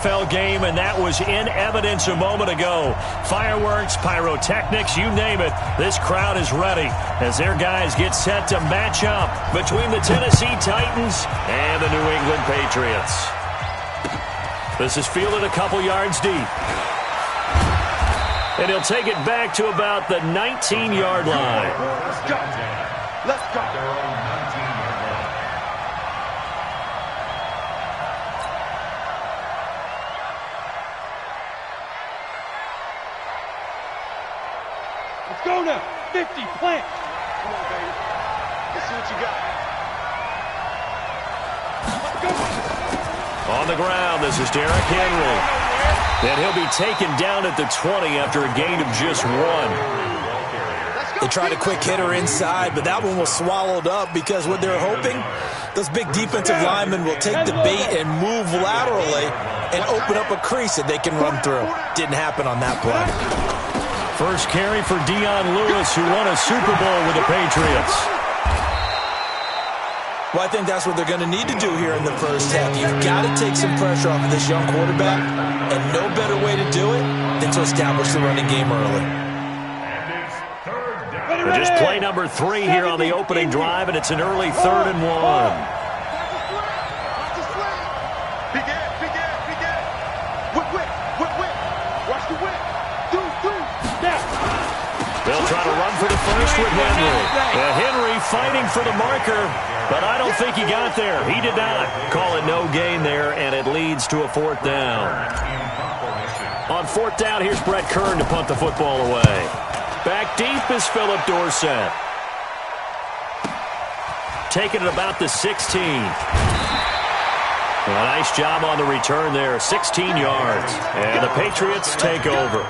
NFL game, and that was in evidence a moment ago. Fireworks, pyrotechnics, you name it. This crowd is ready as their guys get set to match up between the Tennessee Titans and the New England Patriots. This is fielded a couple yards deep. And he'll take it back to about the 19-yard line. Let's go. Let's go. Let's go now. 50, plant. Come on, baby. Let's see what you got. Let's go. On the ground, this is Derrick Henry. And he'll be taken down at the 20 after a gain of just 1. They tried a quick hitter inside, but that one was swallowed up because what they're hoping, those big defensive linemen will take the bait and move laterally and open up a crease that they can run through. Didn't happen on that play. First carry for Dion Lewis, who won a Super Bowl with the Patriots. Well, I think that's what they're going to need to do here in the first half. You've got to take some pressure off of this young quarterback, and no better way to do it than to establish the running game early. Just play number 3 here on the opening drive, and it's an early 3rd and 1. They'll try to run for the first with Henry. Henry fighting for the marker, but I don't think he got there. He did not. Call it no gain there, and it leads to a 4th down. On 4th down, here's Brett Kern to punt the football away. Back deep is Philip Dorsett. Taking it about the 16. A nice job on the return there, 16 yards. And the Patriots take over.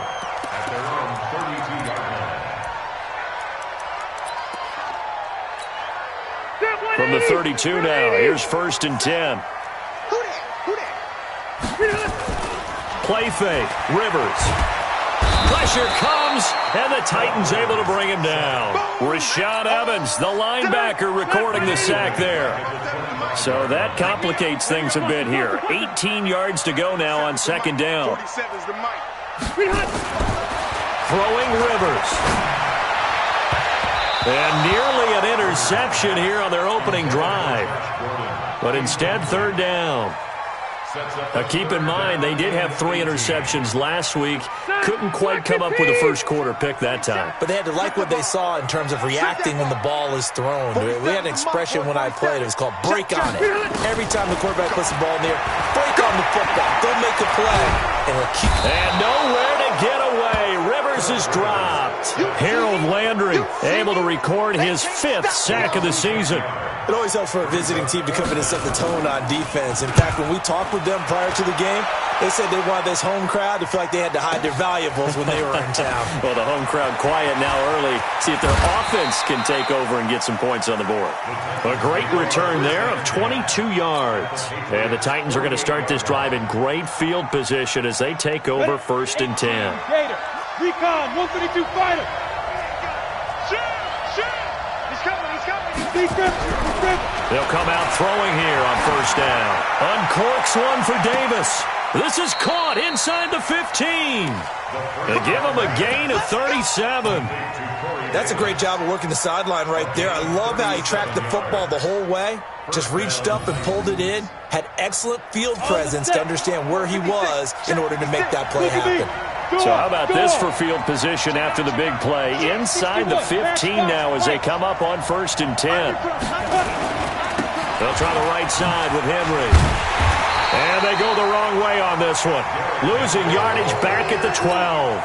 From the 32 now, here's 1st and 10. Play fake, Rivers. Pressure comes, and the Titans able to bring him down. Rashaan Evans, the linebacker, recording the sack there. So that complicates things a bit here. 18 yards to go now on 2nd down. Throwing Rivers. And nearly an interception here on their opening drive. But instead, 3rd down. Now keep in mind, they did have 3 interceptions last week. Couldn't quite come up with a first quarter pick that time. But they had to like what they saw in terms of reacting when the ball is thrown. We had an expression when I played. It was called break on it. Every time the quarterback puts the ball in the air, break on the football. Don't make a play. And we'll keep. And nowhere to get away. Rivers is dropped. Harold Landry able to record his 5th sack of the season. It always helps for a visiting team to come in and set the tone on defense. In fact, when we talked with them prior to the game, they said they wanted this home crowd to feel like they had to hide their valuables when they were in town. Well, the home crowd quiet now early. See if their offense can take over and get some points on the board. A great return there of 22 yards. And the Titans are going to start this drive in great field position as they take over 1st and 10. Recon, 132 fighter. Shoot! He's coming. They'll come out throwing here on 1st down. Uncorks one for Davis. This is caught inside the 15. They give him a gain of 37. That's a great job of working the sideline right there. I love how he tracked the football the whole way. Just reached up and pulled it in. Had excellent field presence to understand where he was in order to make that play happen. So how about this for field position after the big play? Inside the 15 now as they come up on 1st and 10. They'll try the right side with Henry. And they go the wrong way on this one. Losing yardage back at the 12.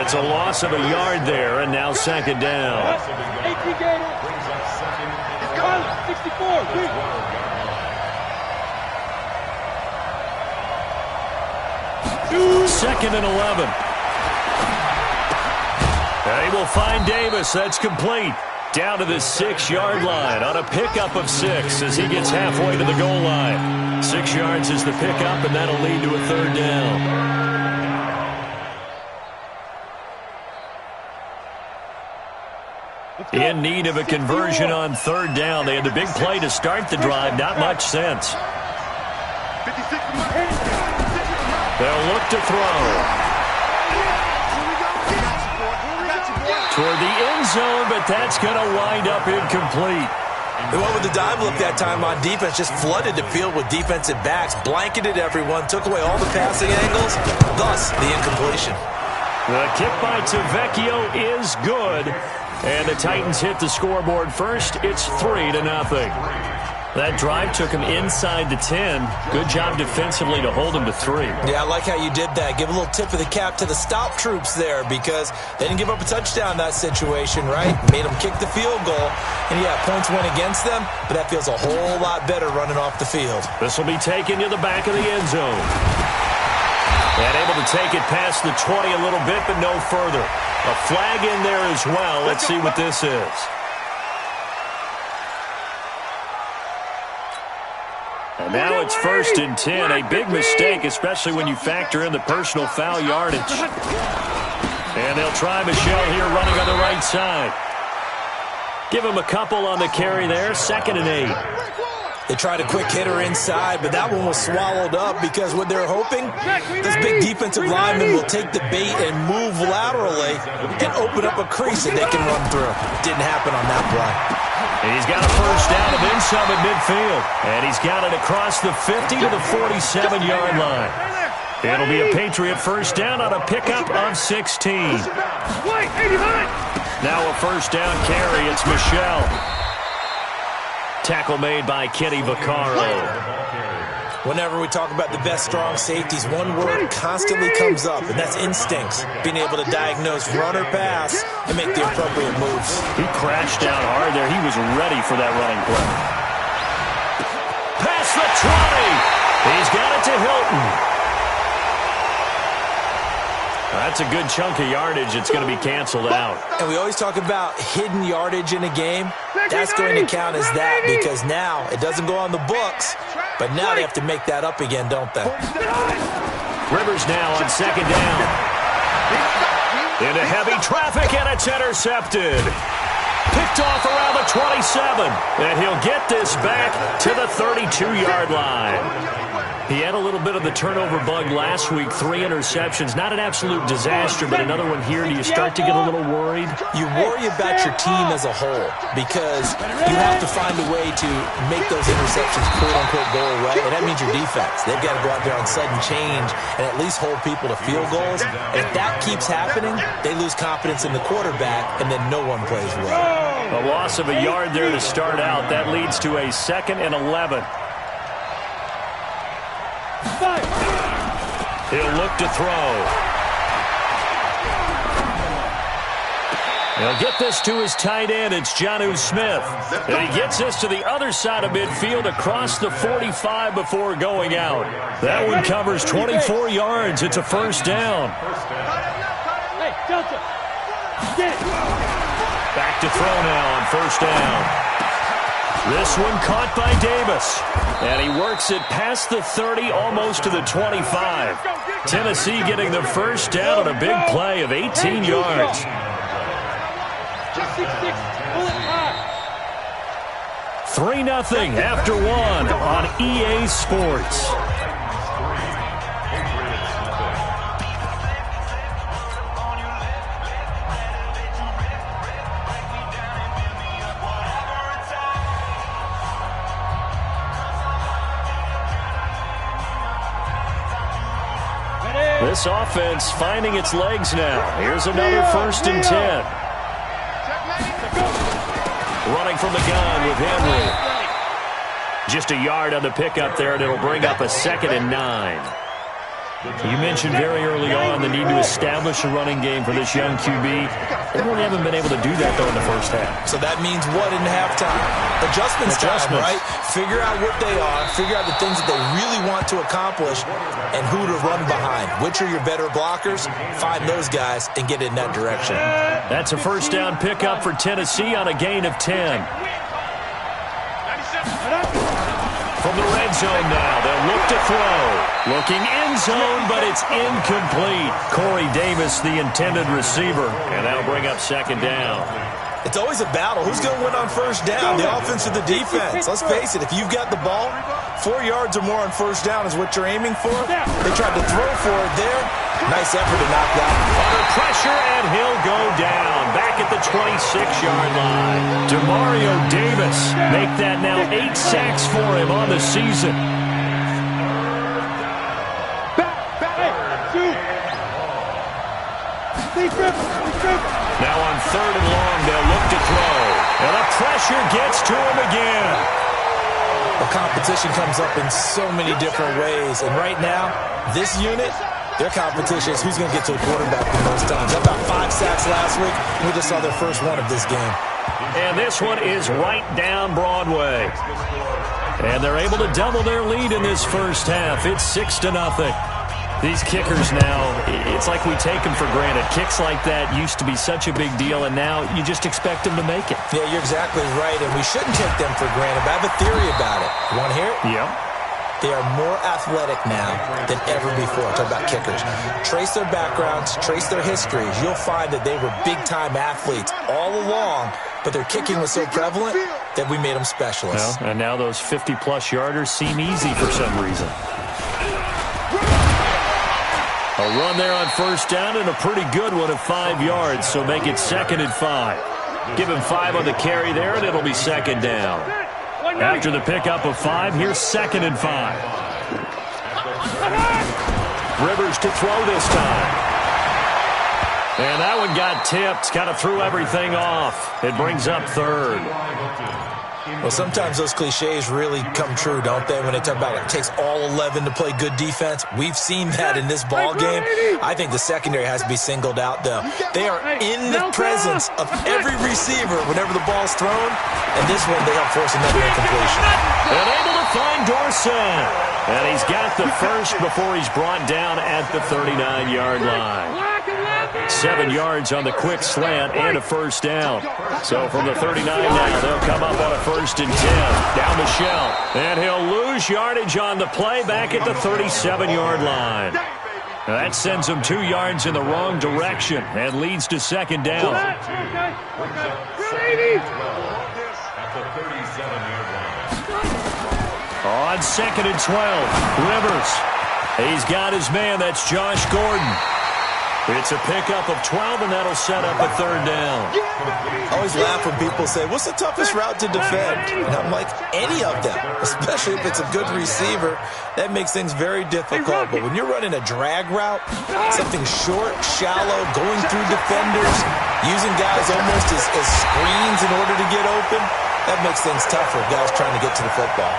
It's a loss of a yard there, and now 2nd down. 64. 2nd and 11. They will find Davis. That's complete. Down to the 6-yard line on a pickup of 6 as he gets halfway to the goal line. 6 yards is the pickup, and that'll lead to a 3rd down. In need of a conversion on 3rd down. They had the big play to start the drive. Not much sense. They'll look to throw. Toward the end zone, but that's going to wind up incomplete. They went with the dime look that time on defense, just flooded the field with defensive backs, blanketed everyone, took away all the passing angles, thus the incompletion. The kick by Tavecchio is good, and the Titans hit the scoreboard first. It's 3-0. That drive took him inside the 10. Good job defensively to hold him to 3. Yeah, I like how you did that. Give a little tip of the cap to the stop troops there because they didn't give up a touchdown in that situation, right? Made them kick the field goal. And, yeah, points went against them, but that feels a whole lot better running off the field. This will be taken to the back of the end zone. And able to take it past the 20 a little bit, but no further. A flag in there as well. Let's see what this is. And now it's 1st and 10. A big mistake, especially when you factor in the personal foul yardage. And they'll try Michel here running on the right side. Give him a couple on the carry there. 2nd and 8. They tried a quick hitter inside, but that one was swallowed up because what they're hoping, this big defensive lineman will take the bait and move laterally and open up a crease that they can run through. Didn't happen on that play. He's got a first down and then some at midfield. And he's got it across the 50 to the 47-yard line. It'll be a Patriot first down on a pickup of 16. Now a first down carry. It's Michel. Tackle made by Kenny Vaccaro. Whenever we talk about the best strong safeties, one word constantly comes up, and that's instincts. Being able to diagnose run or pass and make the appropriate moves. He crashed down hard there. He was ready for that running play. Past the 20. He's got it to Hilton. That's a good chunk of yardage. It's going to be canceled out. And we always talk about hidden yardage in a game. That's going to count as that because now it doesn't go on the books, but now they have to make that up again, don't they? Rivers now on 2nd down. Into heavy traffic, and it's intercepted. Picked off around the 27, and he'll get this back to the 32-yard line. He had a little bit of the turnover bug last week, 3 interceptions. Not an absolute disaster, but another one here. Do you start to get a little worried? You worry about your team as a whole because you have to find a way to make those interceptions quote-unquote go away, and that means your defense. They've got to go out there on sudden change and at least hold people to field goals. And if that keeps happening, they lose confidence in the quarterback, and then no one plays well. A loss of a yard there to start out. That leads to a 2nd and 11. He'll look to throw. He'll get this to his tight end. It's Jonnu Smith. And he gets this to the other side of midfield across the 45 before going out. That one covers 24 yards. It's a first down. Hey, Delta. Get it. Back to throw now on first down. This one caught by Davis. And he works it past the 30, almost to the 25. Tennessee getting the first down on a big play of 18 yards. 3-0 after 1 on EA Sports. This offense finding its legs now. Here's another 1st and 10. Running from the gun with Henry. Just a yard on the pickup there, and it'll bring up a 2nd and 9. You mentioned very early on the need to establish a running game for this young QB. They really haven't been able to do that, though, in the first half. So that means what in halftime? Adjustments time, right? Figure out what they are, figure out the things that they really want to accomplish, and who to run behind. Which are your better blockers? Find those guys and get in that direction. That's a first down pickup for Tennessee on a gain of 10. From the red zone now, they'll look to throw. Looking end zone, but it's incomplete. Corey Davis, the intended receiver, and that'll bring up 2nd down. It's always a battle. Who's going to win on first down, the offense or the defense? Let's face it, if you've got the ball, 4 yards or more on first down is what you're aiming for. They tried to throw for it there. Nice effort to knock that. Under pressure, and he'll go down. Back at the 26-yard line. Demario Davis make that now 8 sacks for him on the season. Now on 3rd and long, they'll look to throw. And the pressure gets to him again. The competition comes up in so many different ways. And right now, this unit, their competition is who's going to get to the quarterback the most times. How about 5 sacks last week? We just saw their first one of this game. And this one is right down Broadway. And they're able to double their lead in this first half. It's 6-0. These kickers now, it's like we take them for granted. Kicks like that used to be such a big deal, and now you just expect them to make it. Yeah, you're exactly right, and we shouldn't take them for granted. But I have a theory about it. You want to hear it? Yeah. They are more athletic now than ever before. Talk about kickers. Trace their backgrounds, trace their histories. You'll find that they were big-time athletes all along, but their kicking was so prevalent that we made them specialists. Well, and now those 50-plus yarders seem easy for some reason. A run there on first down and a pretty good one of 5 yards, so make it 2nd and 5. Give him 5 on the carry there, and it'll be 2nd down. After the pickup of 5, here's 2nd and 5. Rivers to throw this time. And that one got tipped, kind of threw everything off. It brings up 3rd. Well, sometimes those cliches really come true, don't they? When they talk about it takes all 11 to play good defense. We've seen that in this ball game. I think the secondary has to be singled out, though. They are in the presence of every receiver whenever the ball's thrown. And this one, they help force another incompletion. And able to find Dorsett. And he's got the first before he's brought down at the 39-yard line. 7 yards on the quick slant and a first down. So from the 39 now, they'll come up on a 1st and 10. Down Michelle. And he'll lose yardage on the play back at the 37-yard line. Now that sends him 2 yards in the wrong direction and leads to 2nd down. On 2nd and 12, Rivers. He's got his man. That's Josh Gordon. It's a pickup of 12, and that'll set up a 3rd down. I always laugh when people say, what's the toughest route to defend? And I'm like, any of them, especially if it's a good receiver. That makes things very difficult. But when you're running a drag route, something short, shallow, going through defenders, using guys almost as screens in order to get open, that makes things tough for guys trying to get to the football.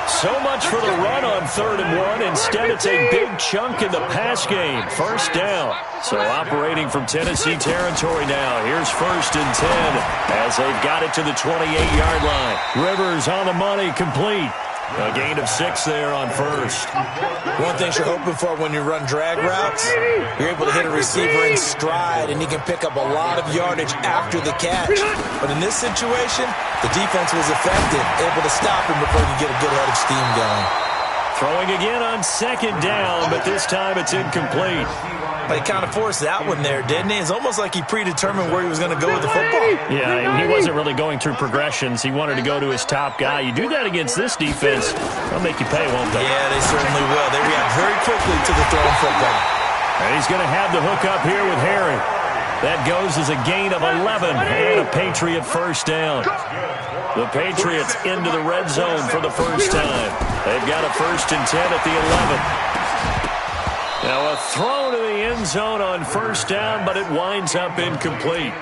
So much for the run on 3rd and 1. Instead, it's a big chunk in the pass game. 1st down. So operating from Tennessee territory now. Here's 1st and 10 as they've got it to the 28-yard line. Rivers on the money, complete. A gain of 6 there on 1st. One thing you're hoping for when you run drag routes, you're able to hit a receiver in stride, and he can pick up a lot of yardage after the catch. But in this situation, the defense was effective, able to stop him before he could get a good head of steam going. Throwing again on 2nd down, but this time it's incomplete. But he kind of forced that one there, didn't he? It's almost like he predetermined where he was going to go with the football. Yeah, he wasn't really going through progressions. He wanted to go to his top guy. You do that against this defense, they'll make you pay, won't they? Yeah, they certainly will. They react very quickly to the thrown football. And he's going to have the hook up here with Harry. That goes as a gain of 11 and a Patriot 1st down. The Patriots into the red zone for the first time. They've got a 1st and 10 at the 11. Now a throw to the end zone on 1st down, but it winds up incomplete.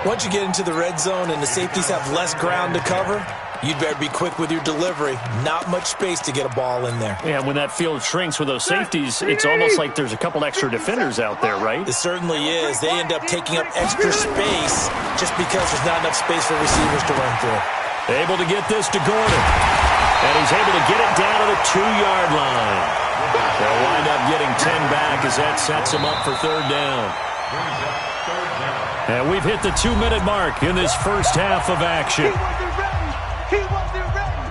Once you get into the red zone and the safeties have less ground to cover, you'd better be quick with your delivery. Not much space to get a ball in there. Yeah, when that field shrinks with those safeties, it's almost like there's a couple extra defenders out there, right? It certainly is. They end up taking up extra space just because there's not enough space for receivers to run through. Able to get this to Gordon. And he's able to get it down to the 2-yard line. They'll wind up getting 10 back as that sets him up for 3rd down. And we've hit the 2-minute mark in this first half of action. He wasn't ready.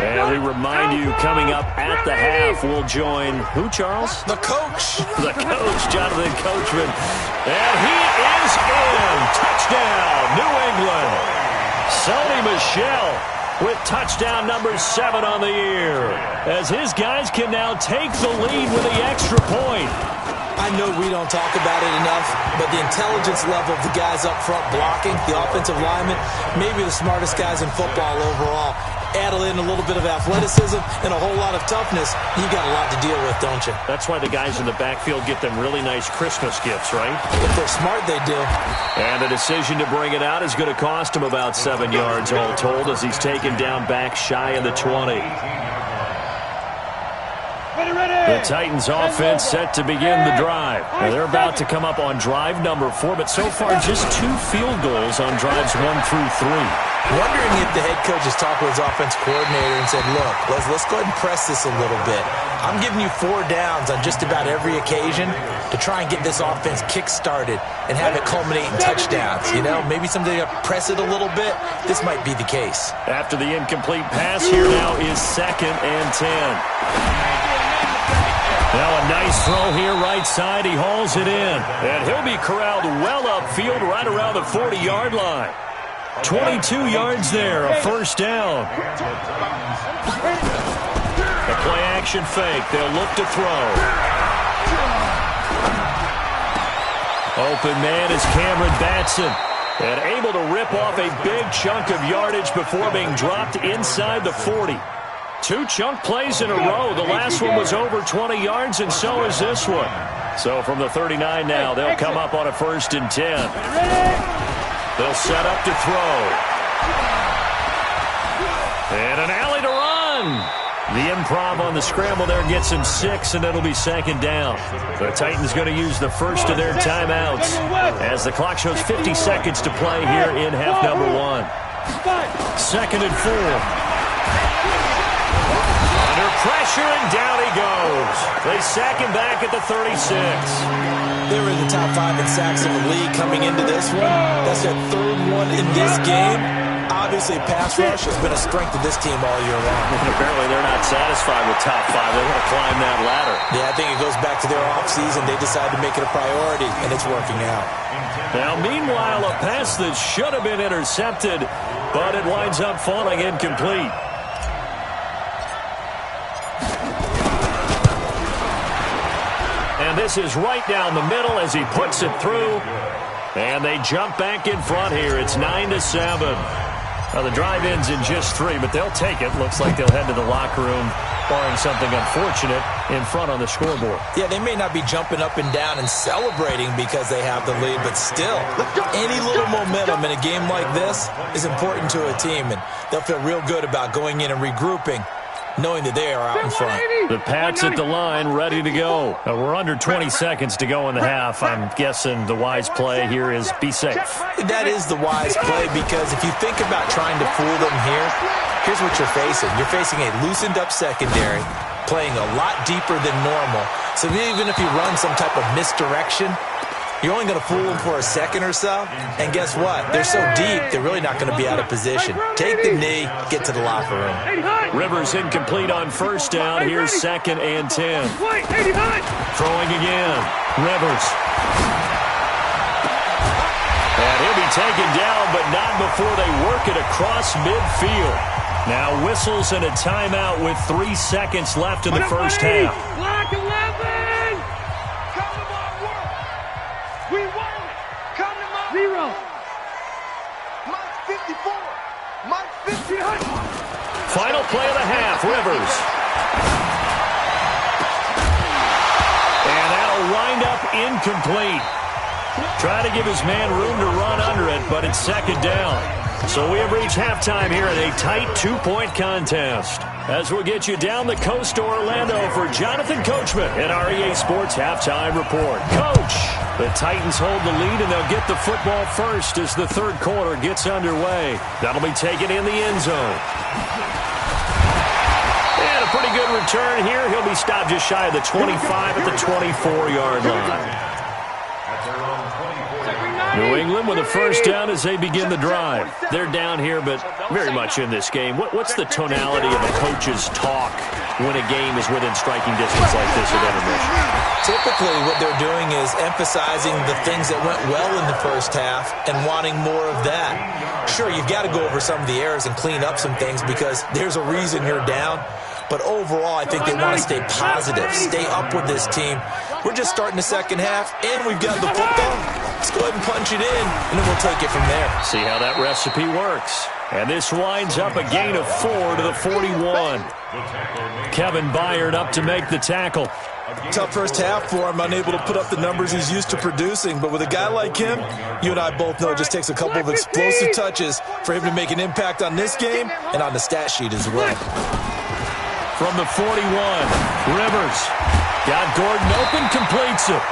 And we remind you, coming up at the half, we'll join who, Charles? The coach. The coach, Jonathan Coachman. And he is in. Touchdown, New England. Sony Michel with touchdown number 7 on the year, as his guys can now take the lead with the extra point. I know we don't talk about it enough, but the intelligence level of the guys up front blocking, the offensive linemen, maybe the smartest guys in football overall. Add in a little bit of athleticism and a whole lot of toughness, you got a lot to deal with, don't you? That's why the guys in the backfield get them really nice Christmas gifts, right? If they're smart, they do. And the decision to bring it out is going to cost him about 7 yards all told, as he's taken down back shy of the 20. The Titans offense set to begin the drive. Now they're about to come up on drive number 4, but so far just 2 field goals on drives 1 through 3. Wondering if the head coach has talked with his offense coordinator and said, look, let's go ahead and press this a little bit. I'm giving you 4 downs on just about every occasion to try and get this offense kick-started and have it culminate in touchdowns. You know, maybe someday to press it a little bit. This might be the case. After the incomplete pass, here now is 2nd and 10. Now a nice throw here right side. He hauls it in. And he'll be corralled well upfield right around the 40-yard line. 22 yards there, a first down. The play-action fake. They'll look to throw. Open man is Cameron Batson. And able to rip off a big chunk of yardage before being dropped inside the 40. 2 chunk plays in a row. The last one was over 20 yards, and so is this one. So from the 39 now, they'll come up on a 1st and 10. They'll set up to throw. And an alley to run. The improv on the scramble there gets him 6, and it'll be 2nd down. The Titans going to use the first of their timeouts as the clock shows 50 seconds to play here in half number 1. 2nd and 4. Pressure, and down he goes. They sack him back at the 36. They were in the top 5 in sacks in the league coming into this one. That's their 3rd one in this game. Obviously, pass rush has been a strength of this team all year long. And apparently they're not satisfied with top 5. They want to climb that ladder. Yeah, I think it goes back to their offseason. They decided to make it a priority, and it's working out. Now, meanwhile, a pass that should have been intercepted, but it winds up falling incomplete. And this is right down the middle as he puts it through. And they jump back in front here. It's 9-7. Now the drive ends in just 3, but they'll take it. Looks like they'll head to the locker room, barring something unfortunate, in front on the scoreboard. Yeah, they may not be jumping up and down and celebrating because they have the lead, but still, any little momentum in a game like this is important to a team, and they'll feel real good about going in and regrouping, knowing that they are out in front. The Pats at the line, ready to go. We're under 20 seconds to go in the half. I'm guessing the wise play here is be safe. That is the wise play, because if you think about trying to fool them here, here's what you're facing. You're facing a loosened up secondary, playing a lot deeper than normal. So even if you run some type of misdirection, you're only going to fool them for a second or so. And guess what? They're so deep, they're really not going to be out of position. Take the knee, get to the locker room. Rivers incomplete on 1st down. Here's 2nd and 10. Throwing again. Rivers. And he'll be taken down, but not before they work it across midfield. Now whistles and a timeout with 3 seconds left in the first half. Block 11! Come to my work! We want it! Come to my 0! Mike 54! Mike 50! Final play of the half, Rivers. And that'll wind up incomplete. Try to give his man room to run under it, but it's 2nd down. So we have reached halftime here in a tight 2-point contest. As we'll get you down the coast to Orlando for Jonathan Coachman at our EA Sports Halftime Report. Coach, the Titans hold the lead, and they'll get the football first as the 3rd quarter gets underway. That'll be taken in the end zone. And a pretty good return here. He'll be stopped just shy of the 25 at the 24-yard line. New England with a first down as they begin the drive. They're down here, but very much in this game. What's the tonality of a coach's talk when a game is within striking distance like this at intermission? Typically, what they're doing is emphasizing the things that went well in the first half and wanting more of that. Sure, you've got to go over some of the errors and clean up some things because there's a reason you're down. But overall, I think they want to stay positive, stay up with this team. We're just starting the second half, and we've got the football. Let's go ahead and punch it in, and then we'll take it from there. See how that recipe works. And this winds up a gain of 4 to the 41. Kevin Byard up to make the tackle. Tough first half for him, unable to put up the numbers he's used to producing. But with a guy like him, you and I both know it just takes a couple of explosive touches for him to make an impact on this game and on the stat sheet as well. From the 41, Rivers got Gordon open, completes it.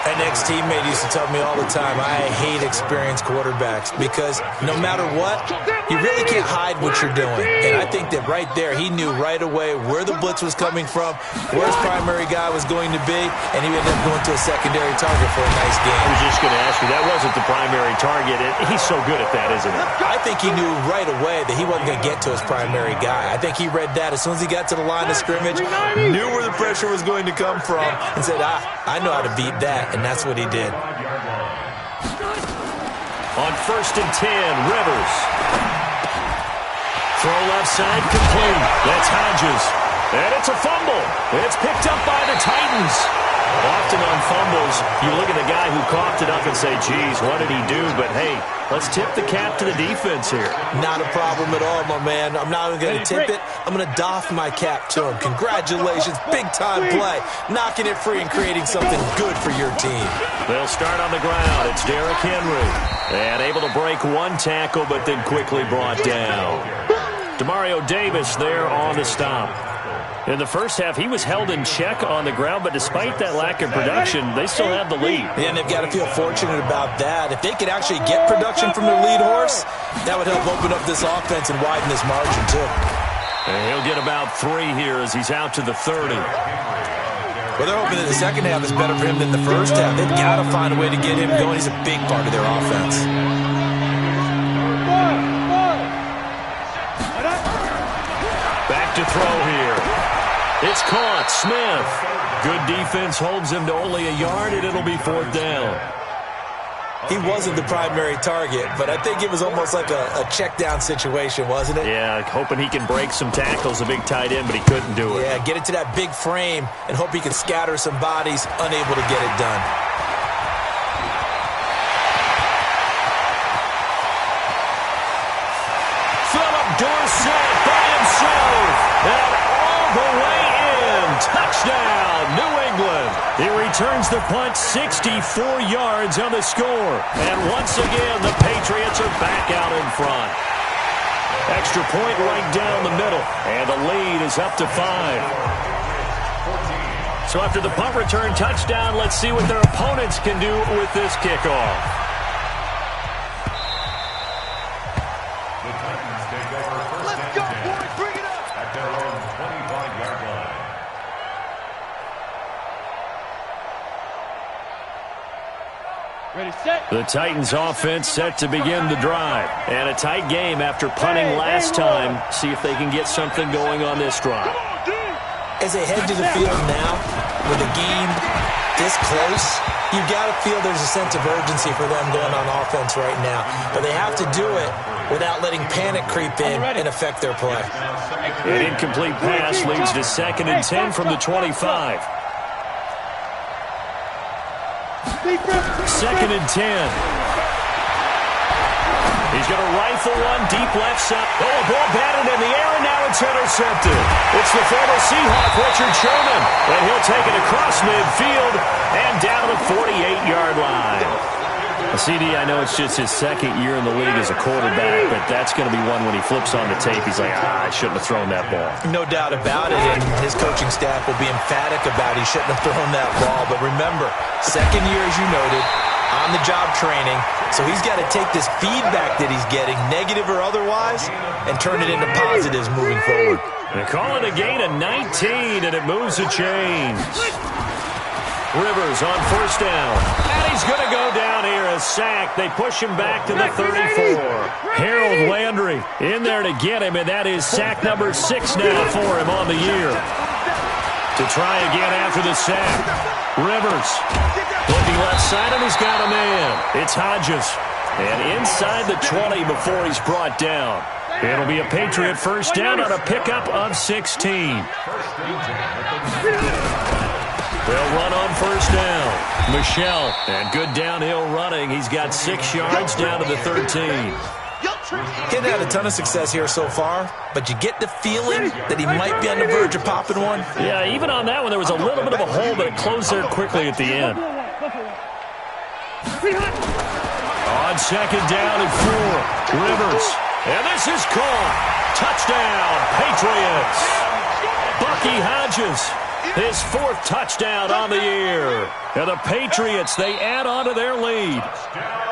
An ex-teammate used to tell me all the time, I hate experienced quarterbacks because no matter what, you really can't hide what you're doing. And I think that right there, he knew right away where the blitz was coming from, where his primary guy was going to be, and he ended up going to a secondary target for a nice game. I was just going to ask you, that wasn't the primary target. He's so good at that, isn't he? I think he knew right away that he wasn't going to get to his primary guy. I think he read that as soon as he got to the line of scrimmage, knew where the pressure was going to come from, and said, I know how to beat that. And that's what he did. On first and 10, Rivers. Throw left side, complete. That's Hodges. And it's a fumble. It's picked up by the Titans. Often on fumbles, you look at the guy who coughed it up and say, geez, what did he do? But, hey, let's tip the cap to the defense here. Not a problem at all, my man. I'm not even going to tip it. I'm going to doff my cap to him. Congratulations. Big-time play. Knocking it free and creating something good for your team. They'll start on the ground. It's Derrick Henry. And able to break one tackle, but then quickly brought down. Demario Davis there on the stop. In the first half, he was held in check on the ground, but despite that lack of production, they still have the lead. Yeah, and they've got to feel fortunate about that. If they could actually get production from their lead horse, that would help open up this offense and widen this margin, too. And he'll get about 3 here as he's out to the 30. Well, they're hoping that the second half is better for him than the first half. They've got to find a way to get him going. He's a big part of their offense. Back to throw here. It's caught. Smith. Good defense holds him to only a yard, and it'll be 4th down. He wasn't the primary target, but I think it was almost like a check-down situation, wasn't it? Yeah, hoping he can break some tackles, a big tight end, but he couldn't do it. Yeah, get it to that big frame and hope he can scatter some bodies, unable to get it done. Philip Dorsett by himself, and all the way in. Touchdown, New England. He returns the punt 64 yards on the score. And once again, the Patriots are back out in front. Extra point right down the middle, and the lead is up to 5. So after the punt return touchdown, let's see what their opponents can do with this kickoff. The Titans offense set to begin the drive. And a tight game after punting last time. See if they can get something going on this drive. As they head to the field now, with the game this close, you've got to feel there's a sense of urgency for them going on offense right now. But they have to do it without letting panic creep in and affect their play. An incomplete pass leads to 2nd and 10 from the 25. 2nd and 10. He's going to rifle one deep left side. Oh, a ball batted in the air, and now it's intercepted. It's the former Seahawk, Richard Sherman. And he'll take it across midfield and down to the 48-yard line. CD, I know it's just his 2nd year in the league as a quarterback, but that's going to be one when he flips on the tape. He's like, I shouldn't have thrown that ball. No doubt about it, and his coaching staff will be emphatic about he shouldn't have thrown that ball. But remember, 2nd year, as you noted, on-the-job training, so he's got to take this feedback that he's getting, negative or otherwise, and turn it into positives moving forward. They call it a gain of 19, and it moves the chains. Rivers on first down. And he's going to go down here, a sack. They push him back to the 34. Harold Landry in there to get him, and that is sack number 6 now for him on the year. To try again after the sack. Rivers looking left side, and he's got a man. It's Hodges. And inside the 20 before he's brought down. It'll be a Patriot first down on a pickup of 16. They'll run on first down. Michelle, and good downhill running. He's got 6 yards down to the 13. Hadn't had a ton of success here so far, but you get the feeling that he might be on the verge of popping one. Yeah, even on that one, there was a little bit of a hole, but it closed there quickly at the end. On second down and 4, Rivers. And this is caught. Touchdown, Patriots. Bucky Hodges, his 4th touchdown on the year. And the Patriots, they add on to their lead.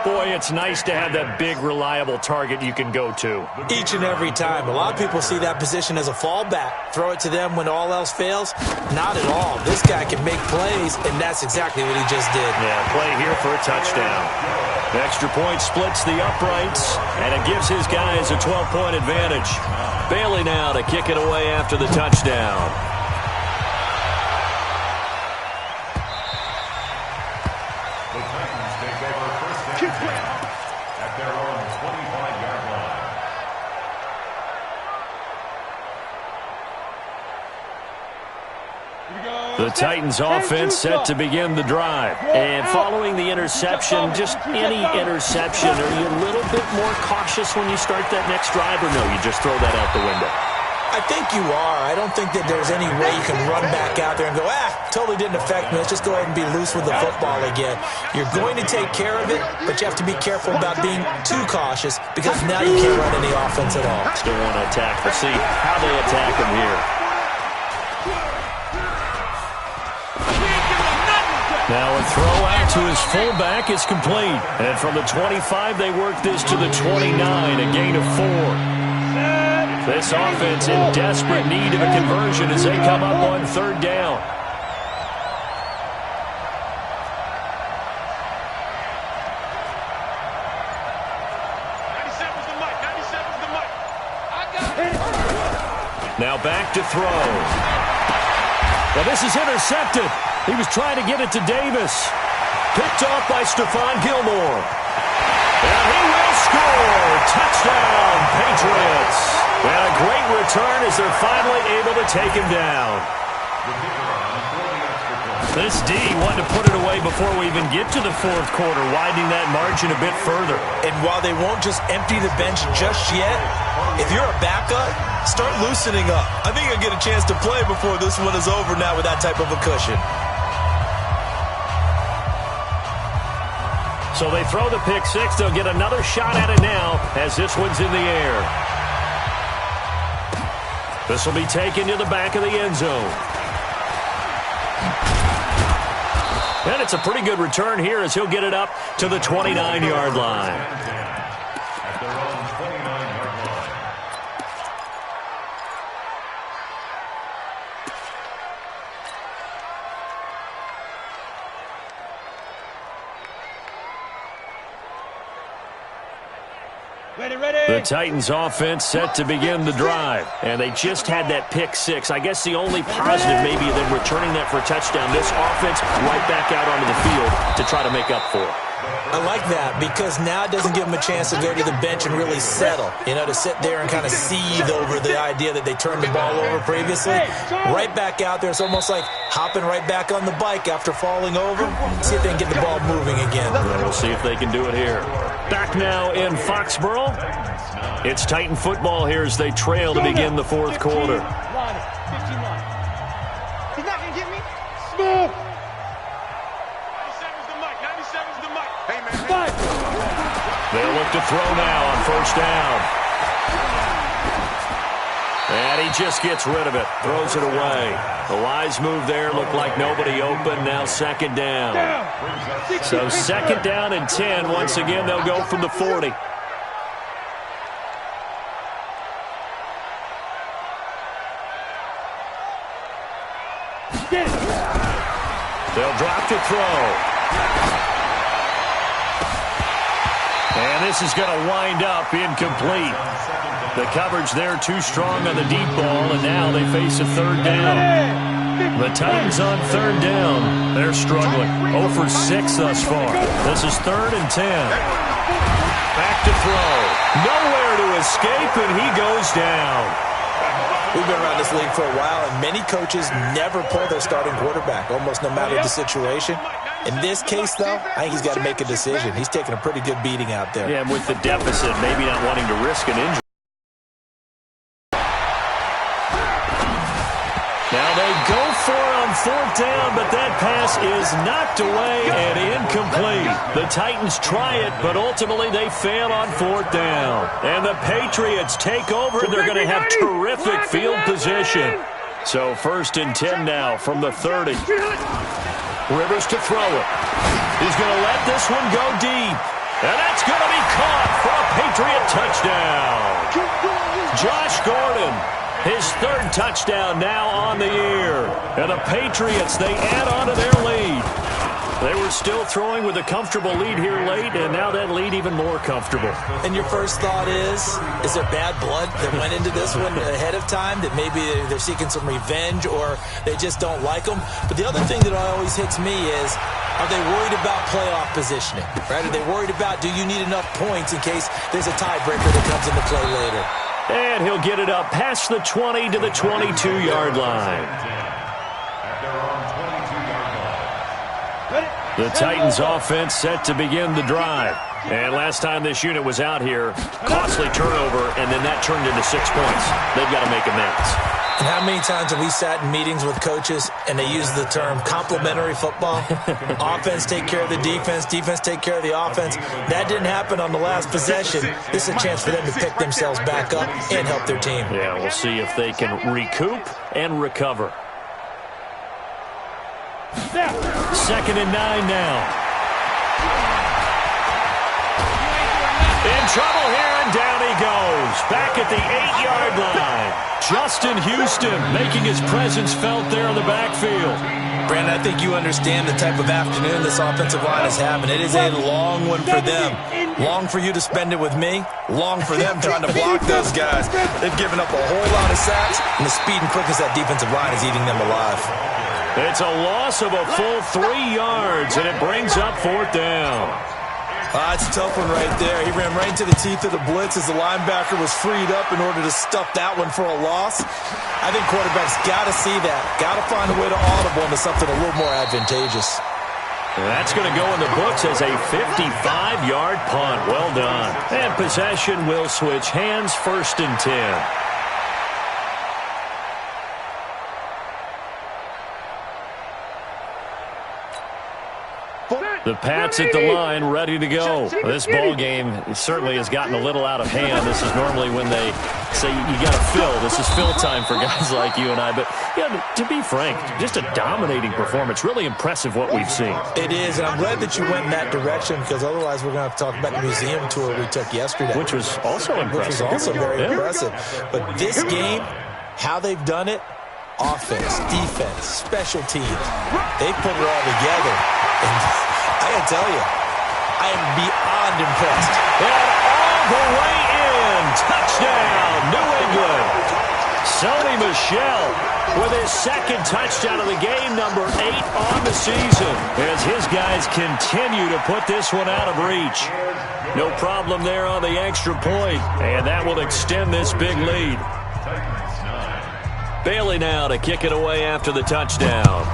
Boy, it's nice to have that big, reliable target you can go to. Each and every time. A lot of people see that position as a fallback. Throw it to them when all else fails. Not at all. This guy can make plays, and that's exactly what he just did. Yeah, play here for a touchdown. Extra point splits the uprights, and it gives his guys a 12-point advantage. Bailey now to kick it away after the touchdown. The Titans offense set to begin the drive. And following the interception, just any interception, are you a little bit more cautious when you start that next drive, or no, you just throw that out the window? I think you are. I don't think that there's any way you can run back out there and go, totally didn't affect me. Let's just go ahead and be loose with the football again. You're going to take care of it, but you have to be careful about being too cautious because now you can't run any offense at all. Still want to attack. We'll see how they attack him here. Now a throw out to his fullback is complete. And from the 25, they work this to the 29, a gain of 4. This offense in desperate need of a conversion as they come up on 3rd down. Now back to throw. Well, this is intercepted. He was trying to get it to Davis. Picked off by Stephon Gilmore. And he will score. Touchdown, Patriots. And a great return as they're finally able to take him down. This D wanted to put it away before we even get to the 4th quarter, widening that margin a bit further. And while they won't just empty the bench just yet, if you're a backup, start loosening up. I think you'll get a chance to play before this one is over now with that type of a cushion. So they throw the pick 6. They'll get another shot at it now as this one's in the air. This will be taken to the back of the end zone. And it's a pretty good return here as he'll get it up to the 29-yard line. The Titans offense set to begin the drive, and they just had that pick 6. I guess the only positive maybe of them returning that for a touchdown. This offense right back out onto the field to try to make up for it. I like that because now it doesn't give them a chance to go to the bench and really settle, to sit there and kind of seethe over the idea that they turned the ball over previously. Right back out there, it's almost like hopping right back on the bike after falling over. See if they can get the ball moving again. And we'll see if they can do it here. Back now in Foxborough. It's Titan football here as they trail to begin the 4th quarter. He's not going to get me. Smooth. 97's the mic. 97's the mic. Hey, man. They'll look to throw now on first down. And he just gets rid of it. Throws it away. The wise move there. Looked like nobody open. Now 2nd down. So 2nd down and 10. Once again, they'll go from the 40. They'll drop to throw. And this is going to wind up incomplete. The coverage there too strong on the deep ball, and now they face a third down. The Titans on third down. They're struggling. 0 for 6 thus far. This is 3rd and 10. Back to throw. Nowhere to escape, and he goes down. We've been around this league for a while, and many coaches never pull their starting quarterback, almost no matter the situation. In this case, though, I think he's got to make a decision. He's taking a pretty good beating out there. Yeah, and with the deficit, maybe not wanting to risk an injury. Now they go for it on 4th down, but that pass is knocked away and incomplete. The Titans try it, but ultimately they fail on 4th down. And the Patriots take over. They're going to have terrific field position. So 1st and 10 now from the 30. Rivers to throw it. He's going to let this one go deep. And that's going to be caught for a Patriot touchdown. Josh Gordon, his 3rd touchdown now on the year. And the Patriots, they add on to their lead. They were still throwing with a comfortable lead here late, and now that lead even more comfortable. And your first thought is there bad blood that went into this one ahead of time, that maybe they're seeking some revenge or they just don't like them? But the other thing that always hits me is, are they worried about playoff positioning? Right? Are they worried about, do you need enough points in case there's a tiebreaker that comes into play later? And he'll get it up past the 20 to the 22-yard line. The Titans offense set to begin the drive. And last time this unit was out here, costly turnover, and then that turned into 6 points. They've got to make amends. And how many times have we sat in meetings with coaches and they use the term complementary football? Offense take care of the defense, defense take care of the offense. That didn't happen on the last possession. This is a chance for them to pick themselves back up and help their team. Yeah, we'll see if they can recoup and recover. 2nd and 9 now. In trouble here, and down he goes. Back at the 8-yard line. Justin Houston making his presence felt there in the backfield. Brandon, I think you understand the type of afternoon this offensive line is having. It is a long one for them. Long for you to spend it with me. Long for them trying to block those guys. They've given up a whole lot of sacks, and the speed and quickness of that defensive line is eating them alive. It's a loss of a full 3 yards, and it brings up 4th down. It's a tough one right there. He ran right into the teeth of the blitz as the linebacker was freed up in order to stuff that one for a loss. I think quarterbacks got to see that. Got to find a way to audible into something a little more advantageous. And that's going to go in the books as a 55-yard punt. Well done. And possession will switch hands, 1st and 10. The Pats at the line, ready to go. This ball game certainly has gotten a little out of hand. This is normally when they say you got to fill. This is fill time for guys like you and I. But yeah, to be frank, just a dominating performance. Really impressive what we've seen. It is, and I'm glad that you went in that direction because otherwise we're going to have to talk about the museum tour we took yesterday. Which was also impressive. Which was also very impressive. But this game, how they've done it, offense, defense, special teams, they put it all together. And I got to tell you, I am beyond impressed. And all the way in. Touchdown, New England. Sony Michel with his 2nd touchdown of the game, number 8 on the season, as his guys continue to put this one out of reach. No problem there on the extra point, and that will extend this big lead. Bailey now to kick it away after the touchdown.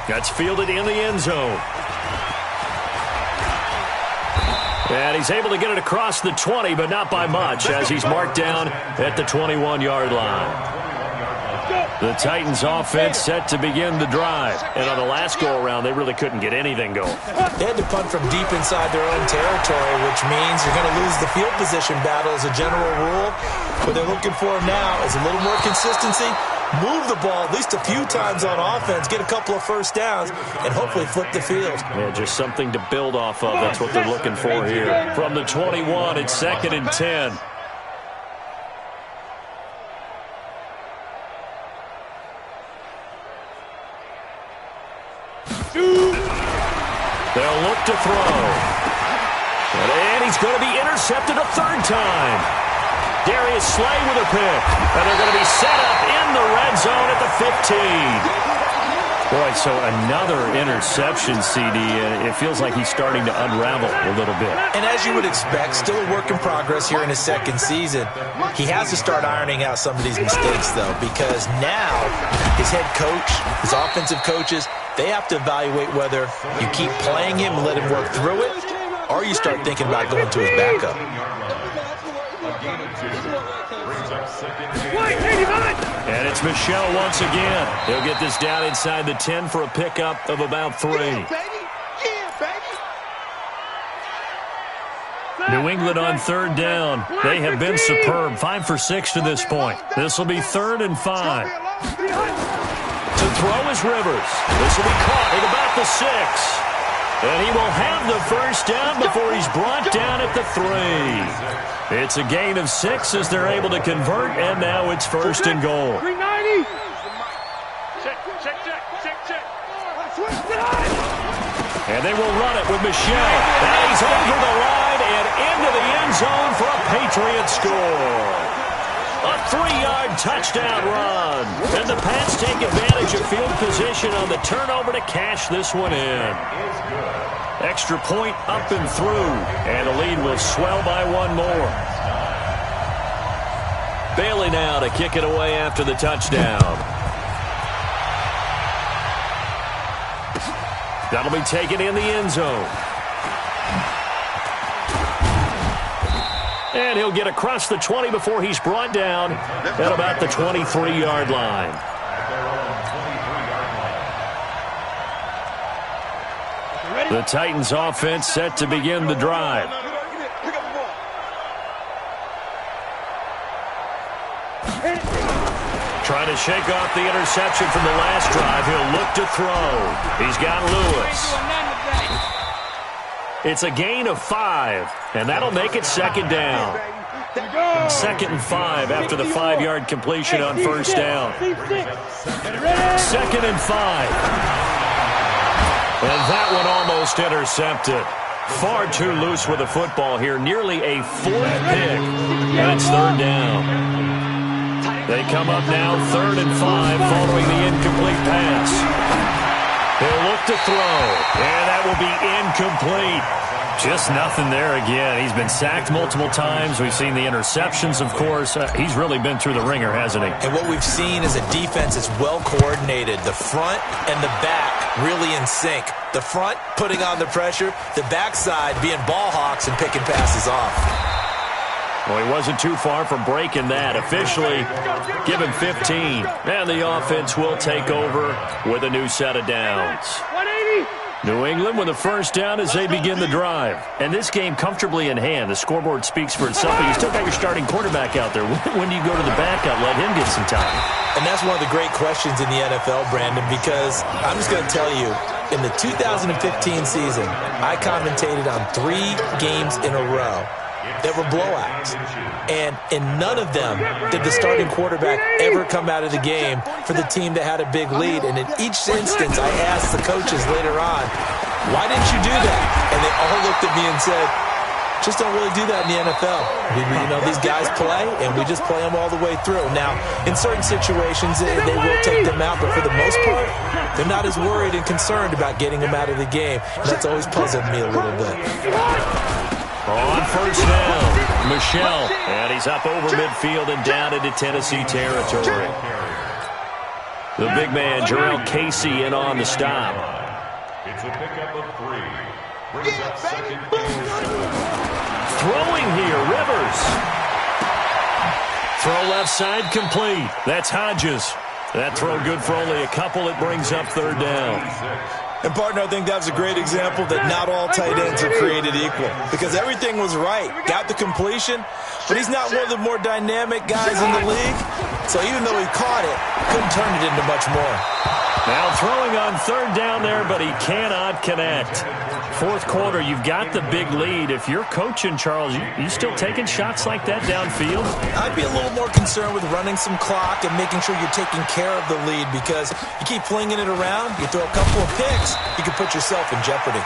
That's fielded in the end zone. And he's able to get it across the 20, but not by much, as he's marked down at the 21-yard line. The Titans offense set to begin the drive. And on the last go-around, they really couldn't get anything going. They had to punt from deep inside their own territory, which means you're going to lose the field position battle as a general rule. What they're looking for now is a little more consistency. Move the ball at least a few times on offense, get a couple of first downs, and hopefully flip the field. Yeah, just something to build off of. That's what they're looking for here. From the 21, it's 2nd and 10. They'll look to throw. And he's going to be intercepted a third time. Darius Slay with a pick. And they're going to be set up in the red zone at the 15. Boy, so another interception, CD. It feels like he's starting to unravel a little bit. And as you would expect, still a work in progress here in his second season. He has to start ironing out some of these mistakes, though, because now his head coach, his offensive coaches, they have to evaluate whether you keep playing him and let him work through it, or you start thinking about going to his backup. And it's Michel once again. He'll get this down inside the 10 for a pickup of about 3. New England on third down. They have been superb. 5 for 6 to this point. This will be 3rd and 5. To throw is Rivers. This will be caught at about the 6. And he will have the first down before he's brought down at the 3. It's a gain of 6 as they're able to convert, and now it's 1st and goal. 390. Check. And they will run it with Michel. And he's over the line and into the end zone for a Patriot score. A 3-yard touchdown run. And the Pats take advantage of field position on the turnover to cash this one in. Extra point up and through. And the lead will swell by 1 more. Bailey now to kick it away after the touchdown. That'll be taken in the end zone. And he'll get across the 20 before he's brought down at about the 23-yard line. The Titans offense set to begin the drive. Trying to shake off the interception from the last drive. He'll look to throw. He's got Lewis. It's a gain of 5, and that'll make it 2nd down. 2nd and 5 after the 5-yard completion on 1st down. 2nd and 5. And that one almost intercepted. Far too loose with the football here. Nearly a 4th pick. And it's 3rd down. They come up now 3rd and 5 following the incomplete pass. He'll look to throw. And that will be incomplete. Just nothing there again. He's been sacked multiple times. We've seen the interceptions, of course. He's really been through the ringer, hasn't he? And what we've seen is a defense that's well coordinated. The front and the back really in sync. The front putting on the pressure. The backside being ball hawks and picking passes off. Well, he wasn't too far from breaking that. Officially, give him 15. And the offense will take over with a new set of downs. 180. New England with a first down as they begin the drive. And this game comfortably in hand. The scoreboard speaks for itself, but you still got your starting quarterback out there. When do you go to the backup? Let him get some time. And that's one of the great questions in the NFL, Brandon, because I'm just going to tell you, in the 2015 season, I commentated on 3 games in a row that were blowouts. And in none of them did the starting quarterback ever come out of the game for the team that had a big lead. And in each instance, I asked the coaches later on, why didn't you do that? And they all looked at me and said, just don't really do that in the NFL. These guys play, and we just play them all the way through. Now, in certain situations, they will take them out, but for the most part, they're not as worried and concerned about getting them out of the game. And that's always puzzled me a little bit. On first down, Michel, and he's up over midfield and down into Tennessee territory. The big man, Jarrell Casey, in on the stop. It's a pickup of 3. Brings up 2nd and 2. Throwing here, Rivers. Throw left side complete. That's Hodges. That throw good for only a couple. It brings up 3rd down. And, partner, I think that was a great example that not all tight ends are created equal, because everything was right. Got the completion, but he's not one of the more dynamic guys in the league. So even though he caught it, couldn't turn it into much more. Now throwing on third down there, but he cannot connect. Fourth quarter, you've got the big lead. If you're coaching, Charles, you still taking shots like that downfield? I'd be a little more concerned with running some clock and making sure you're taking care of the lead, because you keep flinging it around, you throw a couple of picks, you can put yourself in jeopardy.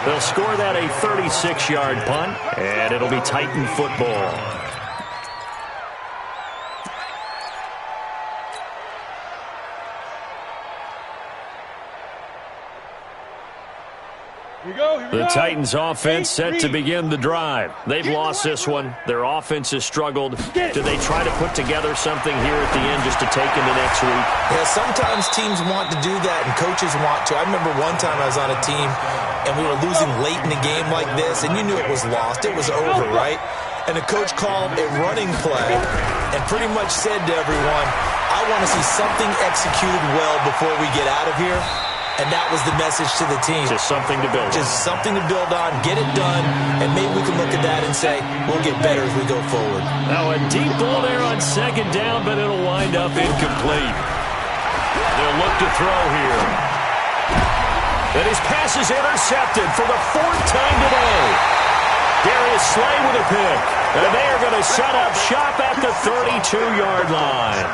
They'll score that a 36-yard punt, and it'll be Titan football. The Titans offense set to begin the drive. They've lost this one. Their offense has struggled. Do they try to put together something here at the end just to take into next week? Yeah, sometimes teams want to do that and coaches want to. I remember one time I was on a team and we were losing late in the game like this, and you knew it was lost. It was over, right? And the coach called a running play and pretty much said to everyone, I want to see something executed well before we get out of here. And that was the message to the team. Just something to build on. Just something to build on, get it done, and maybe we can look at that and say, we'll get better as we go forward. Now a deep ball there on second down, but it'll wind up incomplete. They'll look to throw here. And his pass is intercepted for the fourth time today. Darius Slay with a pick. And they are going to set up shop at the 32-yard line.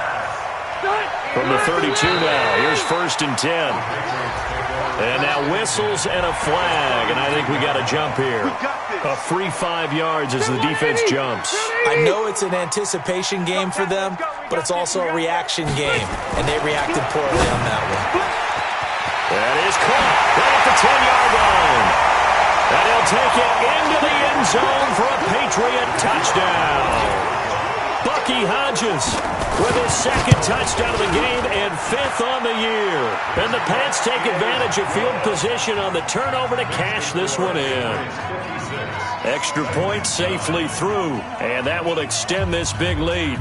From the 32 now, here's 1st and 10. And now whistles and a flag, and I think we got a jump here. A free 5 yards as the defense jumps. I know it's an anticipation game for them, but it's also a reaction game, and they reacted poorly on that one. That is caught right at the 10-yard line. And he'll take it into the end zone for a Patriot touchdown. Bucky Hodges with his second touchdown of the game and 5th on the year. And the Pats take advantage of field position on the turnover to cash this one in. Extra point safely through, and that will extend this big lead.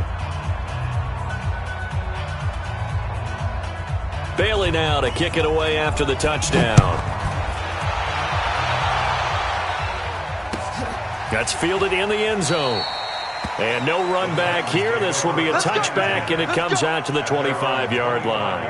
Bailey now to kick it away after the touchdown. That's fielded in the end zone. And no run back here. This will be a touchback, and it comes out to the 25-yard line.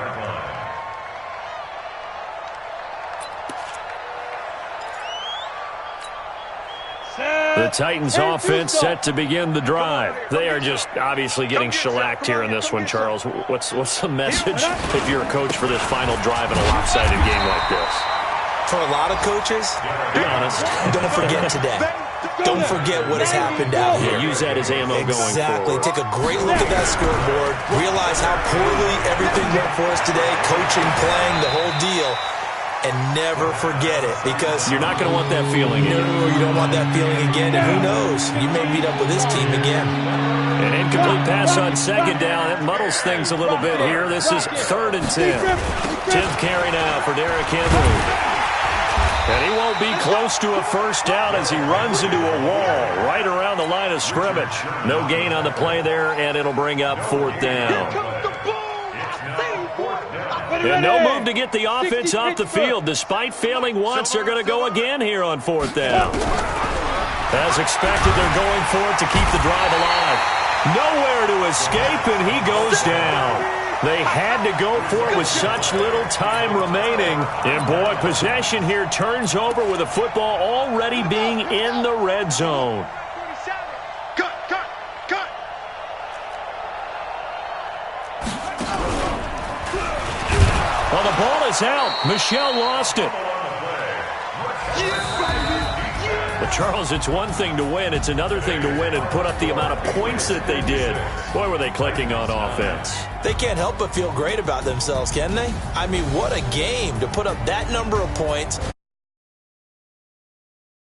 The Titans offense set to begin the drive. They are just obviously getting shellacked here in this one, Charles. What's the message if you're a coach for this final drive in a lopsided game like this? For a lot of coaches, be honest, don't forget today. Don't forget what has happened out here. Use that as ammo going forward. Exactly. Take a great look at that scoreboard. Realize how poorly everything went for us today. Coaching, playing, the whole deal. And never forget it, because you're not going to want that feeling again. No, you don't want that feeling again. And who knows? You may meet up with this team again. An incomplete pass on second down. It muddles things a little bit here. This is 3rd and 10. 10th carry now for Derrick Henry. And he won't be close to a first down as he runs into a wall right around the line of scrimmage. No gain on the play there, and it'll bring up 4th down. And no move to get the offense off the field. Despite failing once, they're going to go again here on 4th down. As expected, they're going for it to keep the drive alive. Nowhere to escape, and he goes down. They had to go for it with such little time remaining. And, boy, possession here turns over with the football already being in the red zone. Well, the ball is out. Michelle lost it. But, Charles, it's one thing to win. It's another thing to win and put up the amount of points that they did. Boy, were they clicking on offense. They can't help but feel great about themselves, can they? I mean, what a game to put up that number of points.